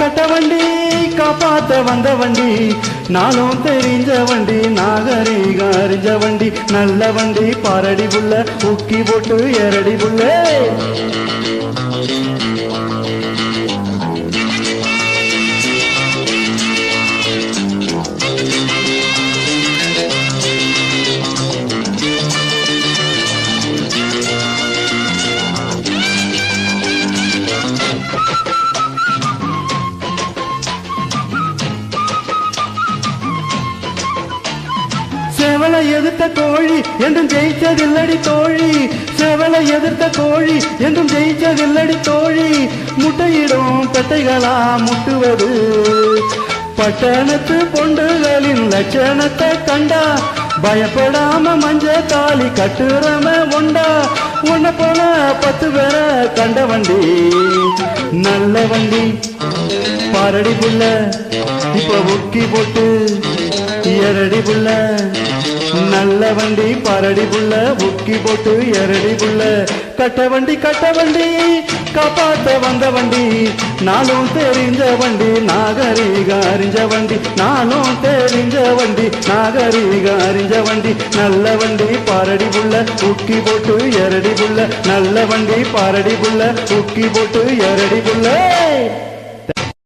கட்ட வண்டி காப்பாத்த வந்த வண்டி நானும் தெரிஞ்ச வண்டி நாகரீக அறிஞ்ச வண்டி நல்ல வண்டி பாரடி புள்ள ஊக்கி போட்டு எரடி புள்ள செவலை எதிர்த்த கோழி என்றும் ஜெயிச்சதில்லடி தோழி செவலை எதிர்த்த கோழி என்றும் ஜெயிச்சதில்லடி தோழி முட்டையிடும் பெட்டைகளா முட்டுவது பட்டணத்து பொண்டுகளின் லட்சணத்தை கண்டா பயப்படாம மஞ்ச தாலி கட்டுறம உண்டா உன்னை போல 10 பேரை கண்ட வண்டி நல்ல வண்டி பாரடி புள்ள இப்ப உக்கி போட்டு எரடி புள்ள நல்ல வண்டி பாரடி புள்ள உக்கி போட்டு எரடி புள்ள கட்ட வண்டி காப்பாத்த வந்த வண்டி நானும் தெரிஞ்ச வண்டி நாகரீக அறிஞ்ச வண்டி நானும் தெரிஞ்ச வண்டி நாகரீக அறிஞ்ச வண்டி நல்ல வண்டி பாரடி புள்ள உக்கி போட்டு எரடி புள்ள நல்ல வண்டி பாரடி புள்ள உக்கி போட்டு எரடி புள்ள